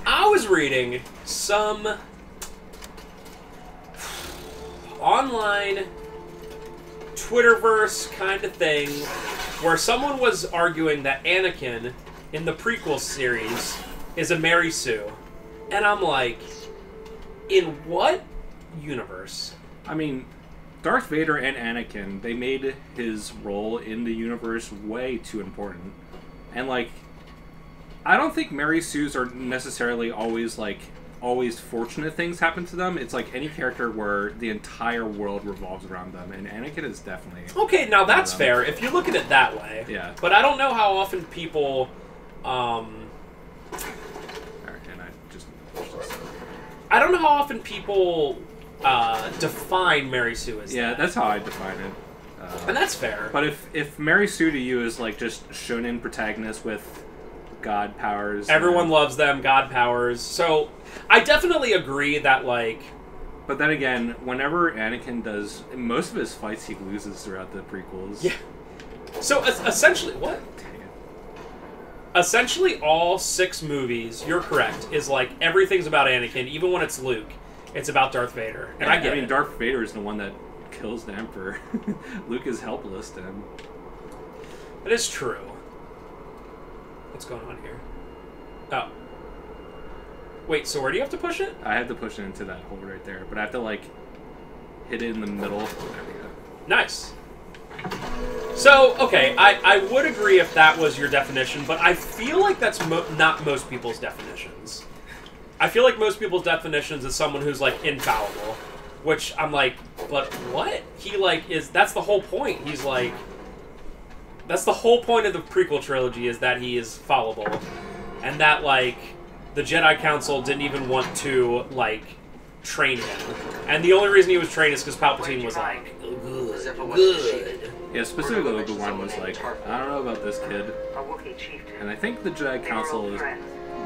I was reading some online Twitterverse kind of thing where someone was arguing that Anakin in the prequel series is a Mary Sue. And I'm like, in what universe? I mean, Darth Vader and Anakin, they made his role in the universe way too important. And, like, I don't think Mary Sues are necessarily always, like, always fortunate things happen to them. It's like any character where the entire world revolves around them, and Anakin is definitely... Okay, now that's fair, if you look at it that way. Yeah. But I don't know how often people, Alright, and I don't know how often people, define Mary Sue as yeah, that. that's how I define it. And that's fair. But if Mary Sue to you is, like, just shonen protagonist with god powers... Everyone loves them, god powers, so... I definitely agree that, like... But then again, whenever Anakin does... Most of his fights he loses throughout the prequels. Yeah. So, essentially... What? Dang it. Essentially, all 6 movies, you're correct, is, like, everything's about Anakin. Even when it's Luke, it's about Darth Vader. And I get it. Darth Vader is the one that kills the Emperor. Luke is helpless to him. That is true. What's going on here? Oh. Wait, so where do you have to push it? I have to push it into that hole right there, but I have to, like, hit it in the middle. There we go. Nice. So, okay, I would agree if that was your definition, but I feel like that's not most people's definitions. I feel like most people's definitions is someone who's, like, infallible. Which, I'm like, but what? He, like, is... That's the whole point. He's, like... That's the whole point of the prequel trilogy, is that he is fallible. And that, like... The Jedi Council didn't even want to, like, train him. And the only reason he was trained is because Palpatine was like, good. Yeah, specifically Obi-Wan was like, I don't know about this kid. And I think the Jedi Council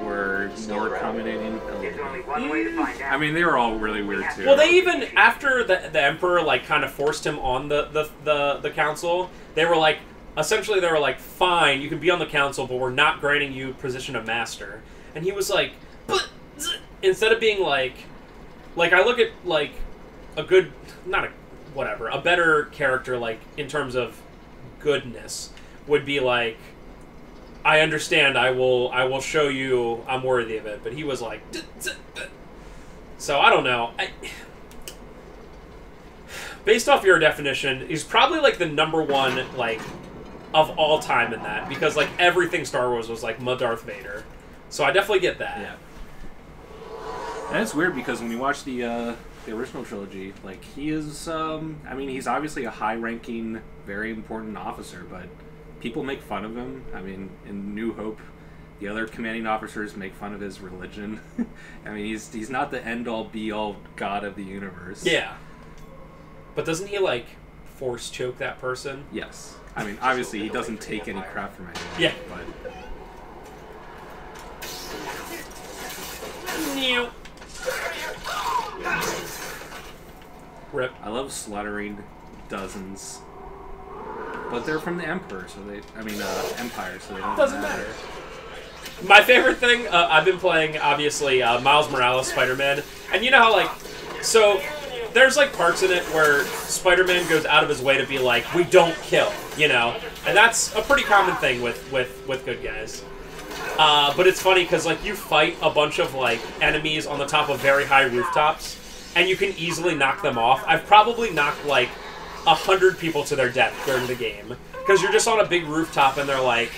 were more accommodating. I mean, they were all really weird, too. Well, they even, after the Emperor, like, kind of forced him on the Council, they were like, essentially they were like, fine, you can be on the Council, but we're not granting you position of Master. And he was like, but instead of being like I look at, like, a good, not a, whatever, a better character, like, in terms of goodness, would be like, I understand, I will show you I'm worthy of it. But he was like, so I don't know. Based off your definition, he's probably, like, the #1, like, of all time in that. Because, like, everything Star Wars was, like, Darth Vader. So I definitely get that. Yeah. And it's weird because when you watch the original trilogy, like, he is, I mean, he's obviously a high-ranking, very important officer, but people make fun of him. I mean, in New Hope, the other commanding officers make fun of his religion. I mean, he's not the end-all, be-all god of the universe. Yeah. But doesn't he, like, force choke that person? Yes. I mean, obviously, he doesn't take any crap from anyone. Yeah. But... Rip. I love slaughtering dozens, but they're from the Emperor, so they, Empire, so they don't Doesn't matter. My favorite thing, I've been playing, obviously, Miles Morales Spider-Man, and you know how, like, so there's, like, parts in it where Spider-Man goes out of his way to be like, we don't kill, you know, and that's a pretty common thing with good guys. But it's funny because, like, you fight a bunch of, like, enemies on the top of very high rooftops, and you can easily knock them off. I've probably knocked, like, 100 people to their death during the game. Because you're just on a big rooftop, and they're, like,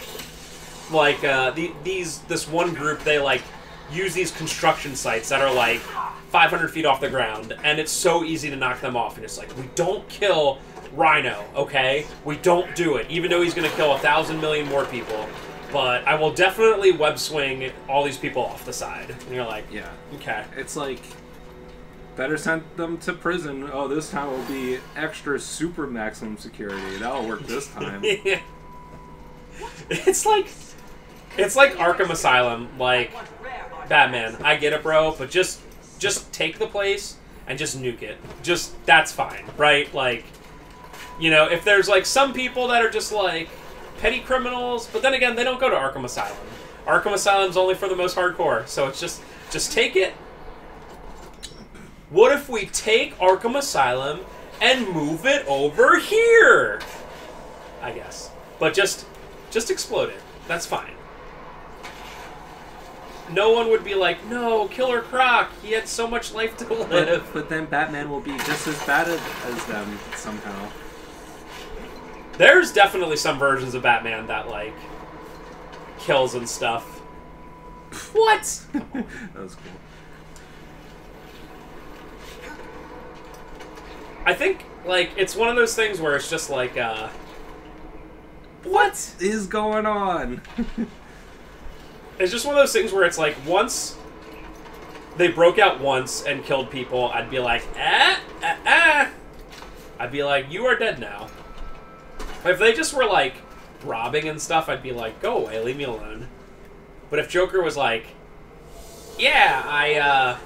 this one group, they, like, use these construction sites that are, like, 500 feet off the ground, and it's so easy to knock them off. And it's like, we don't kill Rhino, okay? We don't do it, even though he's going to kill 1,000 million more people. But I will definitely web swing all these people off the side. And you're like, yeah, okay. It's like, better send them to prison. Oh, this time will be extra super maximum security. That'll work this time. Yeah. It's like Arkham Asylum. Like, Batman, I get it, bro, but just take the place and just nuke it. Just, that's fine, right? Like, you know, if there's, like, some people that are just, like, petty criminals, but then again, they don't go to Arkham Asylum. Arkham Asylum's only for the most hardcore, so it's just take it. What if we take Arkham Asylum and move it over here? I guess. But just explode it. That's fine. No one would be like, no, Killer Croc, he had so much life to live. But then Batman will be just as bad as them somehow. There's definitely some versions of Batman that, like, kills and stuff. What? That was cool. I think, like, it's one of those things where it's just like, what is going on? It's just one of those things where it's like, once they broke out once and killed people, I'd be like, I'd be like, you are dead now. If they just were, like, robbing and stuff, I'd be like, go away, leave me alone. But if Joker was like, yeah,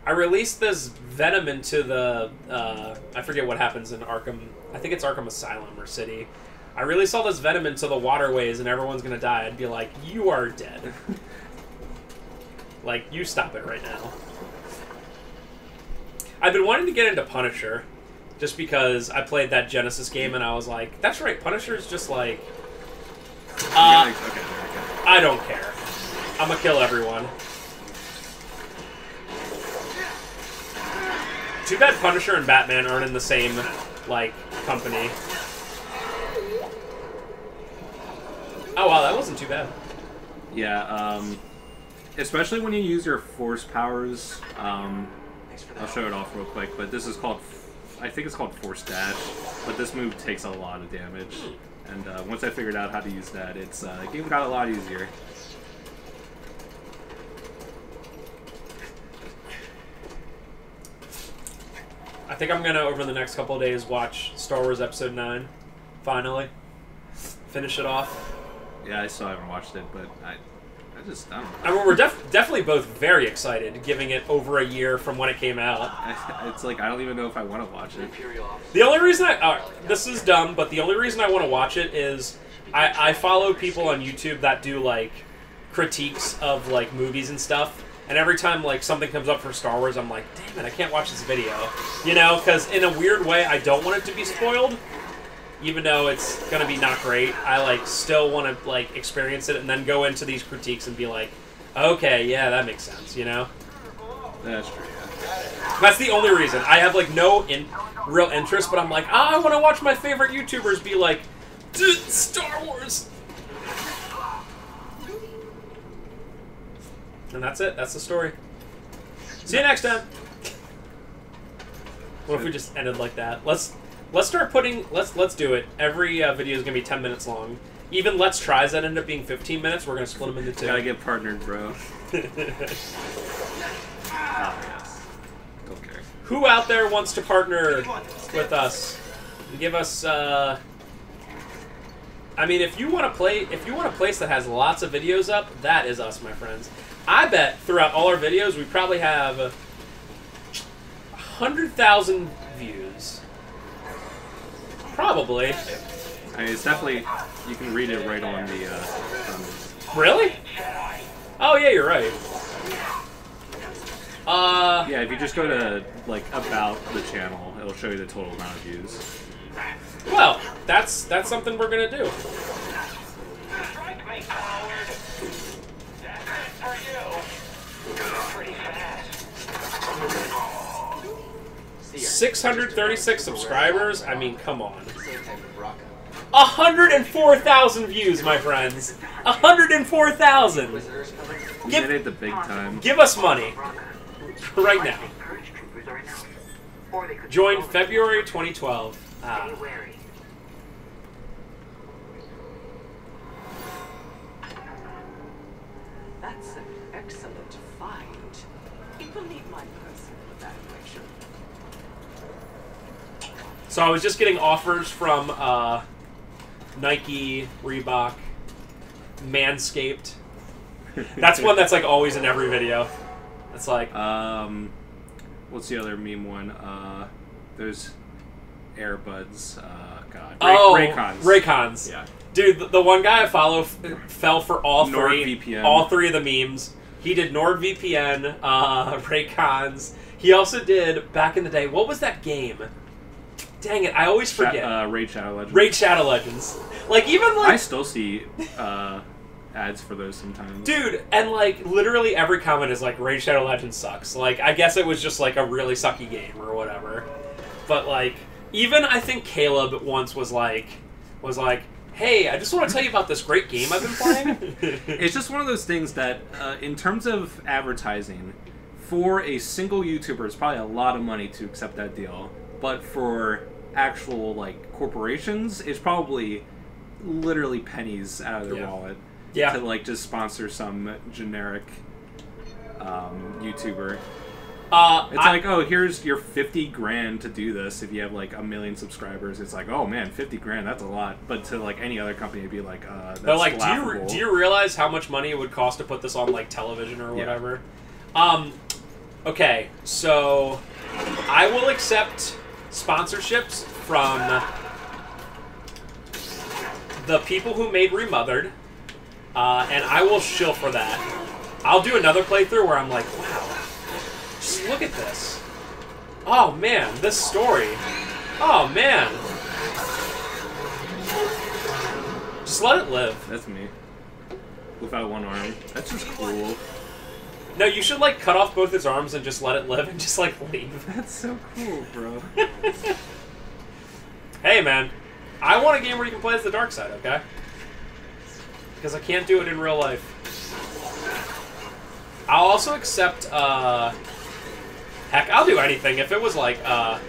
I released this venom into the, I forget what happens in Arkham, I think it's Arkham Asylum or City. I released all this venom into the waterways and everyone's gonna die. I'd be like, you are dead. Like, you stop it right now. I've been wanting to get into Punisher, just because I played that Genesis game and I was like, that's right, Punisher's just like, I don't care. I'm gonna kill everyone. Too bad Punisher and Batman aren't in the same, like, company. Oh wow, that wasn't too bad. Yeah, especially when you use your force powers. I'll show it off real quick, but this is called, I think it's called Force Dash, but this move takes a lot of damage. And once I figured out how to use that, it's the game got a lot easier. I think I'm gonna, over the next couple of days, watch Star Wars Episode 9. Finally. Finish it off. Yeah, I still haven't watched it, but I don't know. I mean, we're definitely both very excited, giving it over a year from when it came out. It's like, I don't even know if I want to watch it. The only reason this is dumb, but the only reason I want to watch it is I follow people on YouTube that do, like, critiques of, like, movies and stuff. And every time, like, something comes up for Star Wars, I'm like, damn it, I can't watch this video. You know, because in a weird way, I don't want it to be spoiled. Even though it's going to be not great, I, like, still want to, like, experience it and then go into these critiques and be like, okay, yeah, that makes sense, you know? That's true, yeah. That's the only reason. I have, like, no real interest, but I'm like, I want to watch my favorite YouTubers be like, Star Wars! And that's it. That's the story. See you next time! What if we just ended like that? Let's start putting... Let's do it. Every video is going to be 10 minutes long. Even Let's Tries that end up being 15 minutes, we're going to split them into two. Gotta get partnered, bro. Yes. Don't care. Who out there wants to partner with us? Give us... I mean, if you want a place that has lots of videos up, that is us, my friends. I bet throughout all our videos, we probably have 100,000 views. Probably. I mean, it's definitely, you can read it right on the Really? Oh, yeah, you're right. yeah, if you just go to, like, About the channel, it'll show you the total amount of views. Well, that's something we're going to do. 636 subscribers? I mean, come on. 104,000 views, my friends. 104,000. We did it the big time. Give us money. Right now. Join February 2012. That's an excellent find. People need my personal evaluation. So I was just getting offers from Nike, Reebok, Manscaped. That's one that's like always in every video. It's like what's the other meme one? There's Airbuds. God. Oh, Raycons. Raycons. Yeah. Dude, the one guy I follow fell for all three. NordVPN. All three of the memes. He did NordVPN, Raycons. He also did, back in the day, what was that game? Dang it, I always forget. Raid Shadow Legends. Raid Shadow Legends. Like, even like... I still see ads for those sometimes. Dude, and like, literally every comment is like, Raid Shadow Legends sucks. Like, I guess it was just like a really sucky game or whatever. But like, even I think Caleb once was like, hey, I just want to tell you about this great game I've been playing. It's just one of those things that, in terms of advertising, for a single YouTuber, it's probably a lot of money to accept that deal. But for actual, like, corporations, it's probably literally pennies out of their wallet. Yeah. To, like, just sponsor some generic YouTuber. It's like, oh, here's your 50 grand to do this if you have, like, 1 million subscribers. It's like, oh, man, 50 grand, that's a lot. But to, like, any other company, it'd be like, that's They're like, laughable. do you realize how much money it would cost to put this on, like, television or whatever? Okay, so I will accept sponsorships from the people who made Remothered, and I will shill for that. I'll do another playthrough where I'm like, wow, just look at this. Oh man, this story. Oh man. Just let it live. That's me. Without one arm. That's just cool. No, you should like cut off both his arms and just let it live and just like leave. That's so cool, bro. Hey man, I want a game where you can play as the dark side, okay? Because I can't do it in real life. I'll also accept, heck, I'll do anything. If it was like, yeah,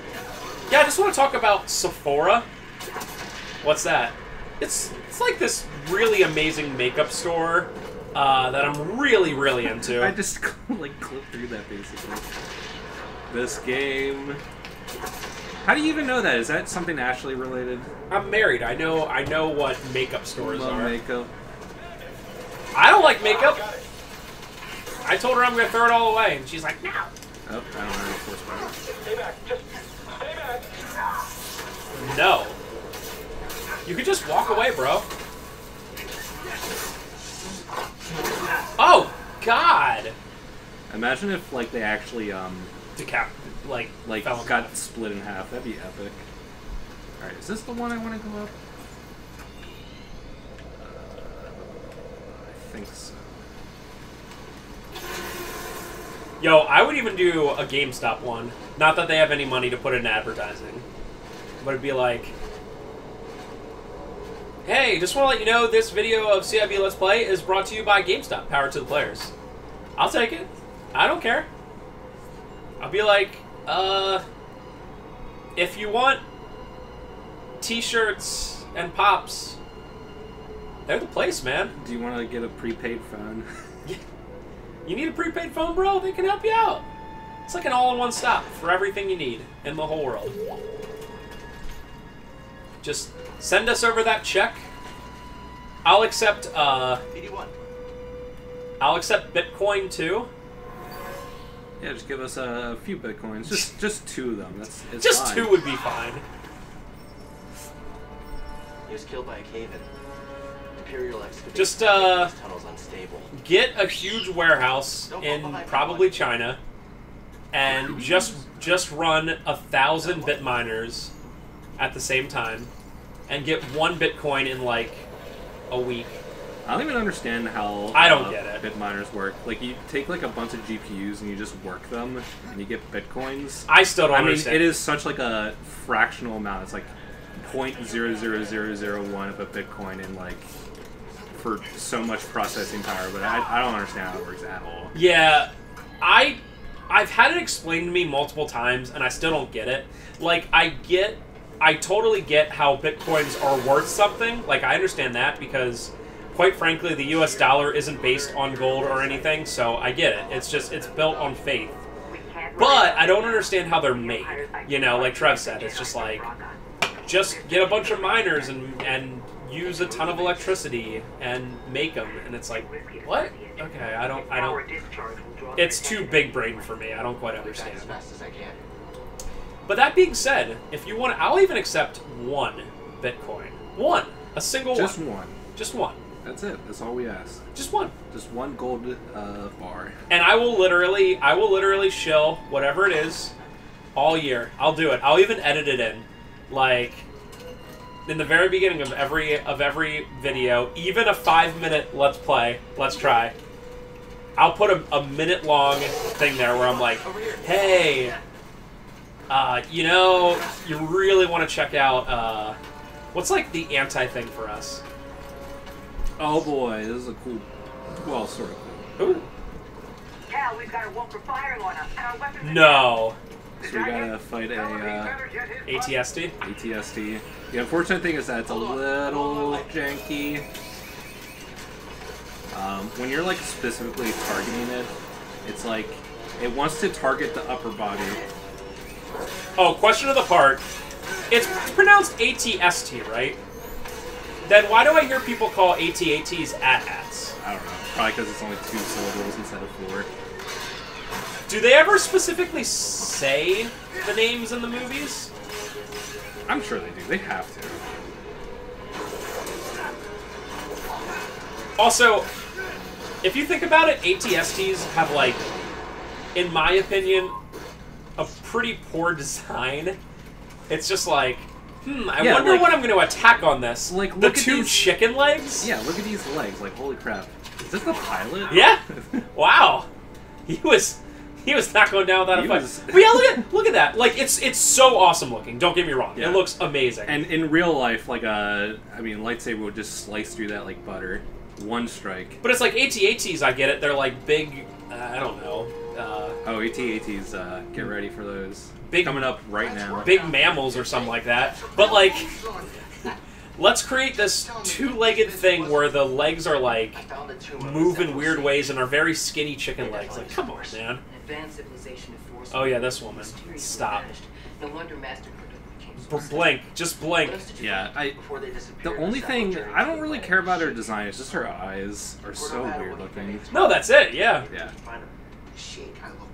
I just want to talk about Sephora. What's that? It's like this really amazing makeup store that I'm really, really into. I just, like, clipped through that, basically. This game... How do you even know that? Is that something Ashley related? I'm married. I know what makeup stores are. Makeup. I don't like makeup. I told her I'm going to throw it all away, and she's like, no. Oh, I don't have any force power. Stay back. Just stay back. No. You could just walk away, bro. Oh, God. Imagine if, like, they actually, got split in half. That'd be epic. Alright, is this the one I want to go up? I think so. Yo, I would even do a GameStop one. Not that they have any money to put in advertising. But it'd be like, hey, just want to let you know this video of CIB Let's Play is brought to you by GameStop. Power to the players. I'll take it. I don't care. I'll be like, if you want t-shirts and pops, they're the place, man. Do you want to get a prepaid phone? You need a prepaid phone, bro? They can help you out. It's like an all-in-one stop for everything you need in the whole world. Just send us over that check. I'll accept, PD1. I'll accept Bitcoin, too. Yeah, just give us a few bitcoins. Just 2 of them. It's just fine. 2 would be fine. He was killed by a cave-in. Imperial excavation. Just, tunnels unstable. Get a huge warehouse in probably China and just run 1,000 bit miners at the same time and get 1 Bitcoin in like a week. I don't even understand how I don't get it. Bit miners work. Like, you take like a bunch of GPUs and you just work them and you get bitcoins. I still don't understand. It is such like a fractional amount. It's like 0.00001 of a Bitcoin in like for so much processing power, but I don't understand how it works at all. Yeah, I've had it explained to me multiple times, and I still don't get it. Like, I totally get how Bitcoins are worth something. Like, I understand that because, quite frankly, the US dollar isn't based on gold or anything, so I get it. It's just, it's built on faith. But I don't understand how they're made. You know, like Trev said, it's just like, just get a bunch of miners and use a ton of electricity and make them, and it's like, what? Okay, I don't. It's too big brain for me. I don't quite understand. As fast as I can. But that being said, if you want, I'll even accept 1 Bitcoin. 1. A single Just one. one. Just one. That's it. That's all we ask. Just one. Just one gold bar. And I will literally shill whatever it is all year. I'll do it. I'll even edit it in. Like, in the very beginning of every video, even a 5-minute let's play, let's try, I'll put a minute-long thing there where I'm like, hey, you know, you really want to check out, what's like the anti-thing for us? Oh boy, this is a cool, well, sort of cool. Ooh. Cal, we've got a Walker firing on us, and our weapons are No. So we gotta fight a ATST? ATST. The unfortunate thing is that it's a little janky. When you're like specifically targeting it, it's like it wants to target the upper body. Oh, question of the part. It's pronounced ATST, right? Then why do I hear people call AT-ATs AT-ATs? I don't know. Probably because it's only 2 syllables instead of 4. Do they ever specifically say the names in the movies? I'm sure they do. They have to. Also, if you think about it, ATSTs have, like, in my opinion, a pretty poor design. It's just like, I wonder like, what I'm going to attack on this. Like, the look at 2 these chicken legs? Yeah, look at these legs. Like, holy crap. Is this the pilot? Yeah. Wow. He was not going down without a fight. But yeah, look at that. Like, it's so awesome looking. Don't get me wrong. Yeah. It looks amazing. And in real life, like lightsaber would just slice through that like butter. One strike. But it's like AT-ATs, I get it. They're like big, I don't know. Oh, AT-ATs, get ready for those. Big, coming up right now. Big mammals or something like that. But like, let's create this 2-legged thing where the legs are like move in weird ways and are very skinny chicken legs. Like, come on, man. Oh yeah, this woman. Stop. No wonder Master Blink. Just blink. Yeah, the only thing I don't really care about her design is just her eyes are so weird looking. No, that's it. Yeah. Yeah.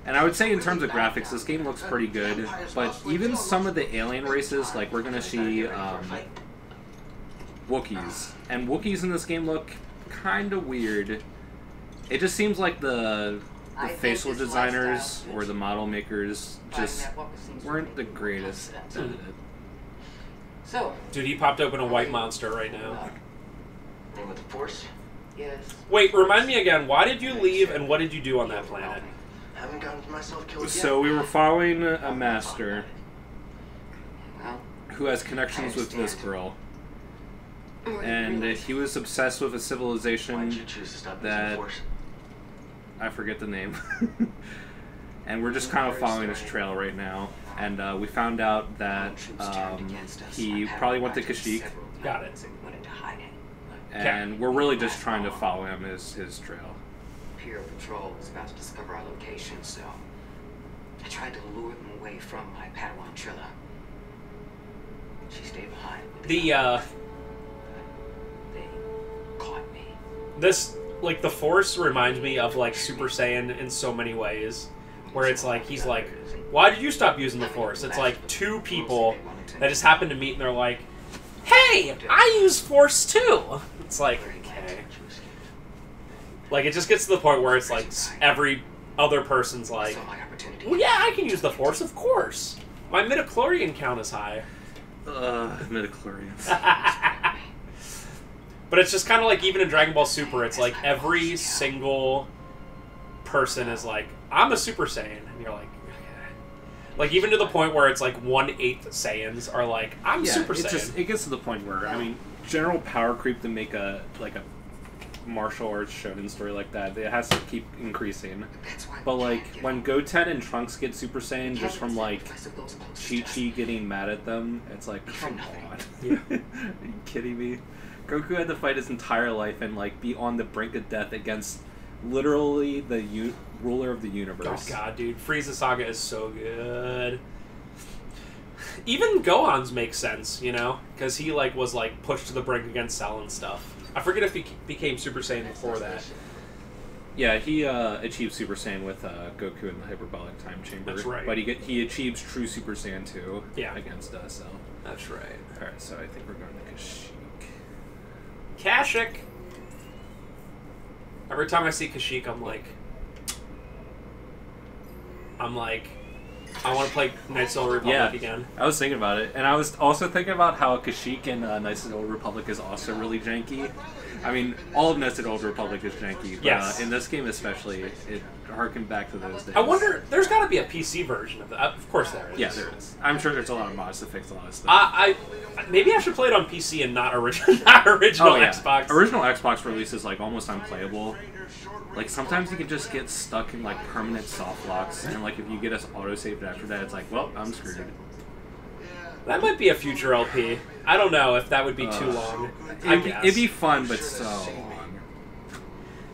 And I would say in terms of graphics, this game looks pretty good. But even some of the alien races, like we're gonna see Wookiees, and Wookiees in this game look kind of weird. It just seems like the facial designers or the model makers just weren't the greatest at it. So, dude, he popped open a white monster right now. Name of the Force? Yes. Wait, remind me again. Why did you leave, and what did you do on that planet? Haven't gotten myself killed yet. So we were following a master who has connections with this girl, and he was obsessed with a civilization that I forget the name. And we're just kind of following his trail right now. And we found out that he probably went to Kashyyyk. Got it. And we're really just trying to follow him his trail. Imperial Patrol was about to discover our location, so I tried to lure them away from my Padawan Trilla. She stayed behind. The They caught me. This, like, the Force reminds me of, like, Super Saiyan in so many ways. Where it's like, he's like, why did you stop using the Force? It's like 2 people that just happen to meet and they're like, hey, I use Force too! It's like, okay. Like, it just gets to the point where it's like, every other person's like, well, yeah, I can use the Force, of course. My midichlorian count is high. Midichlorians. But it's just kind of like, even in Dragon Ball Super, it's like, every single person is like, I'm a Super Saiyan, and you're like, okay. Like, even to the point where it's like 1/8 Saiyans are like, I'm Super Saiyan. It gets to the point where, I mean, general power creep to make a martial arts shonen story like that, it has to keep increasing. But like, when Goten and Trunks get Super Saiyan just from like Chi-Chi getting mad at them, it's like, come on. Yeah. Are you kidding me? Goku had to fight his entire life and like be on the brink of death against literally the ruler of the universe. Oh god, dude. Frieza Saga is so good. Even Gohan's makes sense, you know? Because he, like, was, like, pushed to the brink against Cell and stuff. I forget if he became Super Saiyan before that. Yeah, he achieved Super Saiyan with Goku in the Hyperbolic Time Chamber. That's right. But he achieves true Super Saiyan 2 Yeah. against Cell. That's right. Alright, so I think we're going to Kashyyyk. Kashyyyk. Every time I see Kashyyyk, I'm like, I want to play Knights of the Old Republic again. I was thinking about it, and I was also thinking about how Kashyyyk in Knights of the Old Republic is also really janky. I mean, all of Knights of the Old Republic is janky, but yes. In this game especially, it harkened back to those days. I wonder, there's got to be a PC version of that. Of course there is. Yeah, there is. I'm sure there's a lot of mods to fix a lot of stuff. Maybe I should play it on PC and not original Xbox. Original Xbox release is like almost unplayable. Like sometimes you can just get stuck in like permanent soft locks, and like if you get us autosaved after that, it's like, well, I'm screwed. That might be a future LP. I don't know if that would be too long. I guess. It'd be fun, but so long.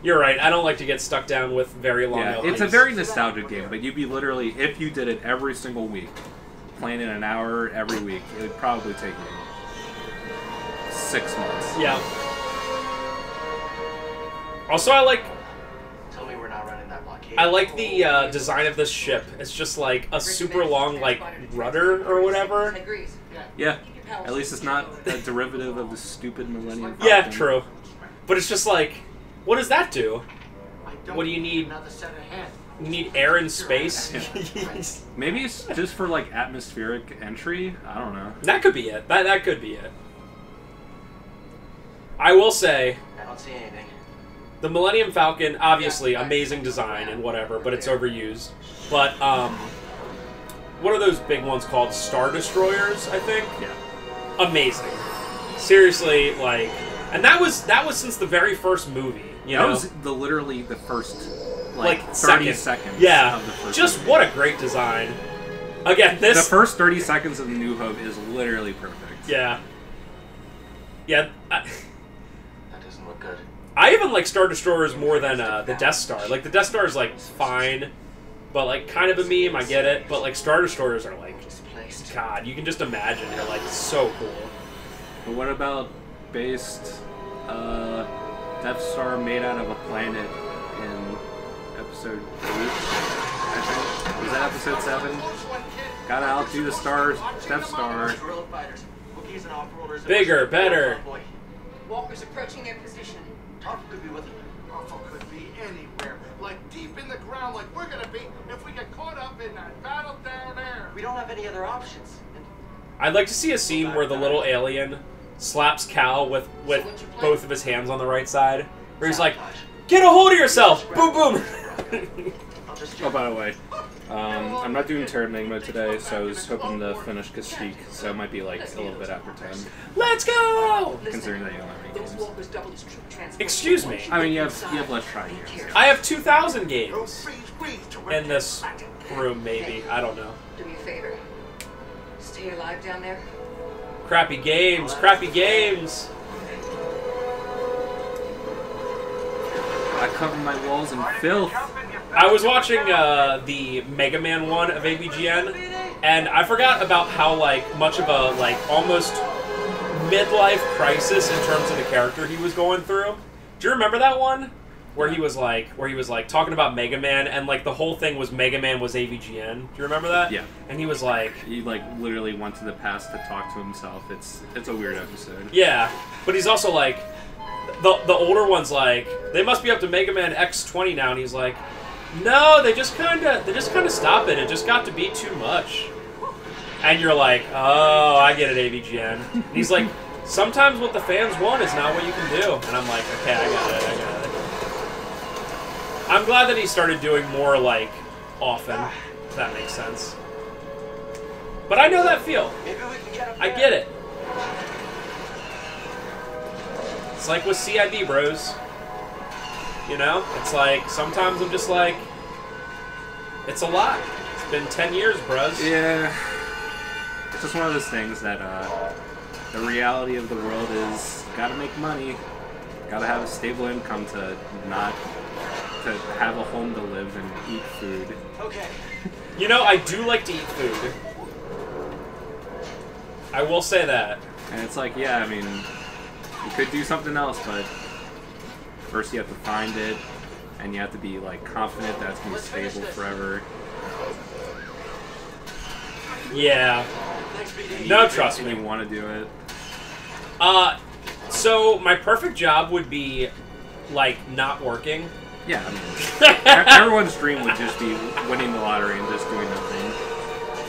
You're right. I don't like to get stuck down with very long LPs. It's a very nostalgic game, but you'd be literally, if you did it every single week, playing it an hour every week, it would probably take you 6 months. Yeah. Also, I like the design of this ship. It's just like a super long like rudder or whatever. Yeah. At least it's not a derivative of the stupid Millennium Falcon. Yeah, true. But it's just like, what does that do? What do you need? You need air and space? Maybe it's just for like atmospheric entry. I don't know. That could be it. That could be it. I will say, I don't see anything. The Millennium Falcon, obviously, amazing design and whatever, but it's overused. But, what are those big ones called? Star Destroyers, I think? Yeah. Amazing. Seriously, like... And that was since the very first movie, you know? That was literally the first, like 30 seconds yeah. of the first Just movie. what a great design. Again, this... The first 30 seconds of The New Hope is literally perfect. Yeah. Yeah, that doesn't look good. I even like Star Destroyers more than the Death Star. Like, the Death Star is, like, fine, but, like, kind of a meme, I get it. But, like, Star Destroyers are, like, God, you can just imagine. They're, like, so cool. But what about based Death Star made out of a planet in episode 8, I think? Was that episode 7? Gotta outdo the stars, Death Star. Bigger, better. Walker's approaching their position. Alpha could be with them. Alpha could be anywhere, like deep in the ground, like we're gonna be if we get caught up in that battle down there. We don't have any other options. I'd like to see a scene where the little alien slaps Cal with both of his hands on the right side, where he's like, "Get a hold of yourself!" Boom, boom. Oh, by the way, I'm not doing Terra Enigma today, so I was hoping to finish Kashyyyk, so it might be like a little bit after 10. Let's go! Considering that you don't have any games. Excuse me. I mean, you have less trying years. I have 2,000 games in this room, maybe. I don't know. Do me a favor. Stay alive down there. Crappy games, crappy games. I cover my walls in filth. I was watching the Mega Man one of AVGN, and I forgot about how like much of a like almost midlife crisis in terms of the character he was going through. Do you remember that one where he was like talking about Mega Man, and like the whole thing was Mega Man was AVGN? Do you remember that? Yeah. And he was like, He like literally went to the past to talk to himself. It's a weird episode. yeah, but he's also like, the older one's like, they must be up to Mega Man X20 now, and he's like, no, they just kind of stop it. It just got to be too much. And you're like, oh, I get it, AVGN. And he's like, sometimes what the fans want is not what you can do. And I'm like, okay, I got it. I'm glad that he started doing more, like, often, if that makes sense. But I know that feel. I get it. It's like with CID, bros. You know? It's like, sometimes I'm just like, it's a lot. It's been 10 years, bros. Yeah. It's just one of those things that, the reality of the world is, gotta make money. Gotta have a stable income to have a home to live and eat food. Okay. You know, I do like to eat food. I will say that. And it's like, yeah, I mean, you could do something else, but first you have to find it, and you have to be, like, confident that it's going to be stable forever. Yeah. No, trust me. You want to do it. So my perfect job would be like not working. Yeah, I mean, everyone's dream would just be winning the lottery and just doing nothing.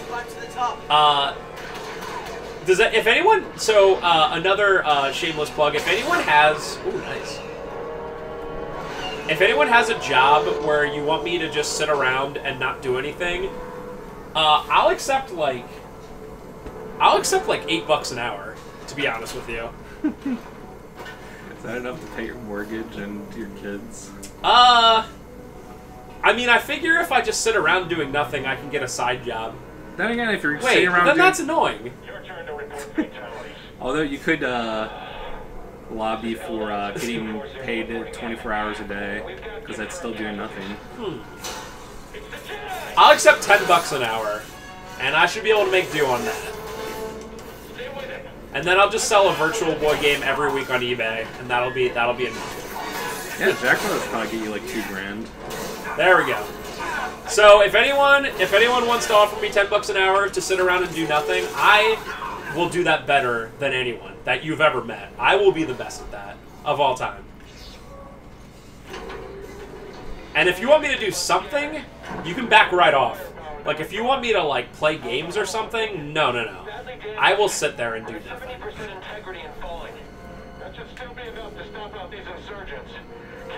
Climb to the top. Does that, if anyone, so another shameless plug, if anyone has, ooh, nice. If anyone has a job where you want me to just sit around and not do anything, I'll accept like $8 an hour, to be honest with you. Is that enough to pay your mortgage and your kids? I mean, I figure if I just sit around doing nothing, I can get a side job. Then again, if you're Wait, sitting around then doing... that's annoying. Your turn to report fatalities. Although you could lobby for getting paid 24 hours a day, because that's still doing nothing. I'll accept $10 an hour, and I should be able to make do on that. And then I'll just sell a Virtual Boy game every week on eBay, and that'll be enough. Yeah, Jackpot's probably get you like $2 grand. There we go. So if anyone wants to offer me $10 an hour to sit around and do nothing, I will do that better than anyone that you've ever met. I will be the best at that of all time. And if you want me to do something, you can back right off. Like if you want me to like play games or something, no. I will sit there and do nothing. 70% integrity and falling. That should still be enough to stamp out these insurgents.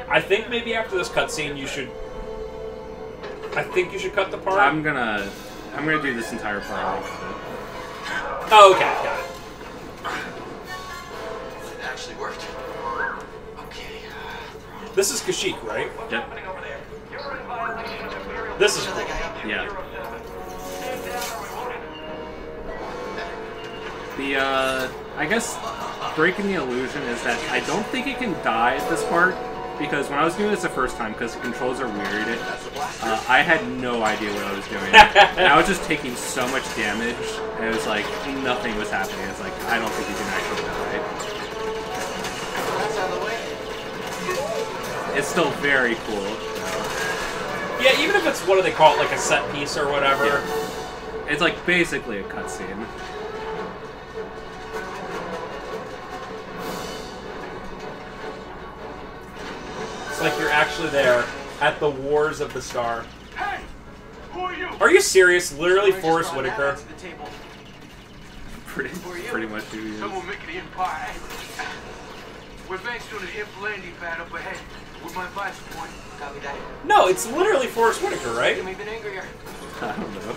I think maybe after this cutscene you should. I think you should cut the part. I'm gonna do this entire part. Oh, okay, got it. It actually worked. Okay. This is Kashyyyk, right? Yep. This is. Yeah. I guess breaking the illusion is that I don't think it can die at this part, because when I was doing this the first time, because the controls are weird, I had no idea what I was doing. And I was just taking so much damage, and it was like, nothing was happening. It's like, I don't think you can actually die. That's out of the way. It's still very cool. Yeah, even if it's, what do they call it, like a set piece or whatever. Yeah. It's like basically a cutscene. It's like you're actually there at the Wars of the Star. Hey! Who are you? Are you serious? Literally Forrest Just brought Whitaker? that to the table. Pretty much who he is. Someone making the Empire angry. We're back to the hip landing pad up ahead. With my advice point. Copy that. No, it's literally Forrest Whitaker, right? You may have been angrier. I don't know.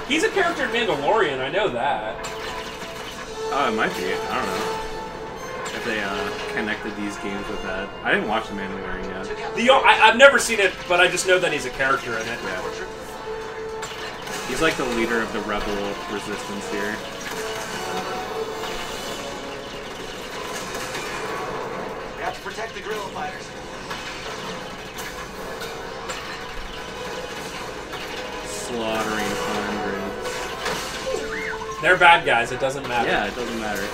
He's a character in Mandalorian, I know that. Oh, it might be. I don't know. If they connected these games with that. I didn't watch The Mandalorian yet. I've never seen it, but I just know that he's a character in it. Yeah. He's like the leader of the rebel resistance here. We have to protect the guerrilla fighters. Slaughtering hundreds. They're bad guys, it doesn't matter. Yeah, it doesn't matter.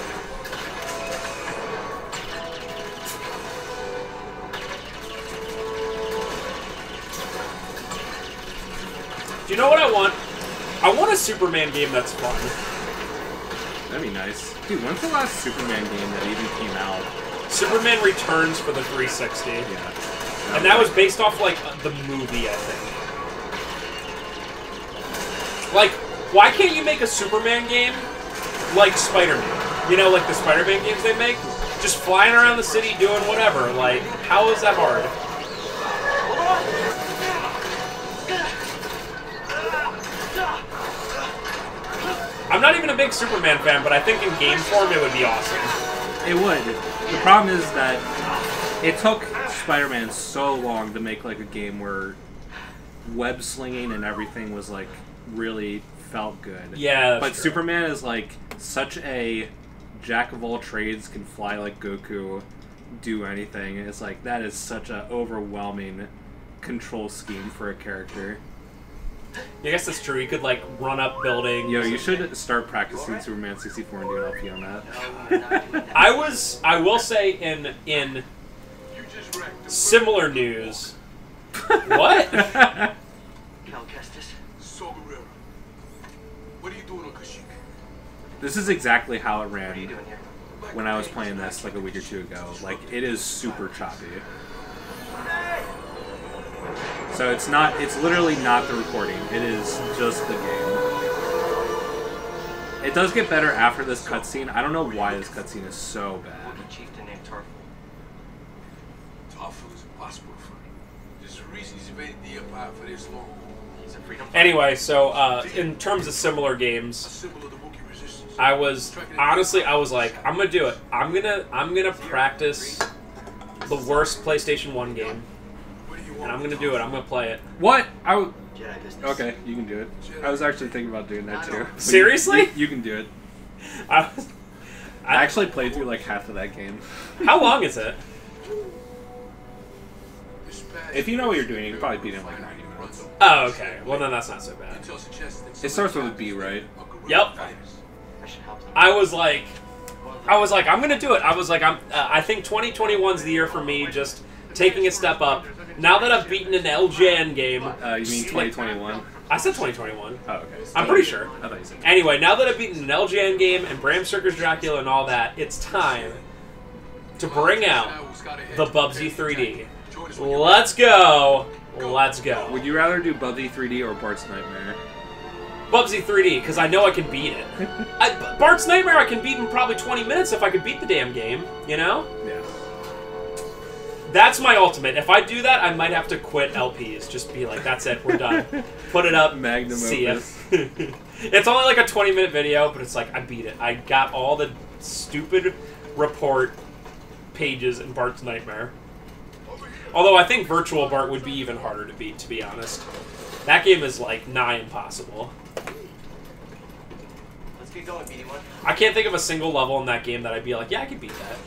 Do you know what I want? I want a Superman game that's fun. That'd be nice. Dude, when's the last Superman game that even came out? Superman Returns for the 360. Yeah. And that was based off, like, the movie, I think. Like, why can't you make a Superman game like Spider-Man? You know, like the Spider-Man games they make? Just flying around the city doing whatever. Like, how is that hard? I'm not even a big Superman fan, but I think in game form it would be awesome. It would. The problem is that it took Spider-Man so long to make like a game where web slinging and everything was like really felt good. Yeah, that's but true. Superman is like such a jack of all trades, can fly like Goku, do anything. It's like that is such an overwhelming control scheme for a character. I guess that's true. You could, like, run up buildings. Yo, you should start practicing Superman 64 and do an LP on that. I will say in You just wrecked the similar news. What? Cal Kestis. So Guerrero. What are you doing on Kashyyyk? This is exactly how it What are you ran doing here? when I was playing this like a week or two ago. Like, it is super choppy. So it's literally not the recording. It is just the game. It does get better after this cutscene. I don't know why this cutscene is so bad. Chieftain named Tarful. Tarful is impossible to find. There's a reason he's evaded the Empire for this long. He's a freedom fighter. Anyway, so in terms of similar A games, symbol of the Wookiee resistance. I was like, I'm gonna do it. I'm gonna practice the worst PlayStation 1 game, and I'm gonna do it. I'm gonna play it. What? Jedi business. Okay, you can do it. I was actually thinking about doing that too. But Seriously? You can do it. I actually played through like half of that game. How long is it? If you know what you're doing, you can probably beat it in like 90 minutes. Oh, okay. Well, then that's not so bad. It starts with a B, right? Yep. I should help them. I was like, I'm gonna do it. I think 2021's the year for me, just taking a step up. Now that I've beaten an LJN game. You mean 2021? I said 2021. Oh, okay. I'm pretty sure. I thought you said. Anyway, now that I've beaten an LJN game and Bram Stoker's Dracula and all that, it's time to bring out the Bubsy 3D. Let's go. Let's go. Would you rather do Bubsy 3D or Bart's Nightmare? Bubsy 3D, because I know I can beat it. Bart's Nightmare I can beat in probably 20 minutes if I could beat the damn game, you know? Yeah. That's my ultimate. If I do that, I might have to quit LPs. Just be like, that's it, we're done. Put it up, Magnum see ya. opus. It's only like a 20-minute video, but it's like, I beat it. I got all the stupid report pages in Bart's Nightmare. Although I think Virtual Bart would be even harder to beat, to be honest. That game is like nigh impossible. Let's get going, BD1. I can't think of a single level in that game that I'd be like, yeah, I could beat that.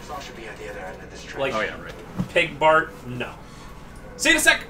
Saul should be at the other end of this train. Like, Oh yeah, right. Pig Bart, no. See you in a sec!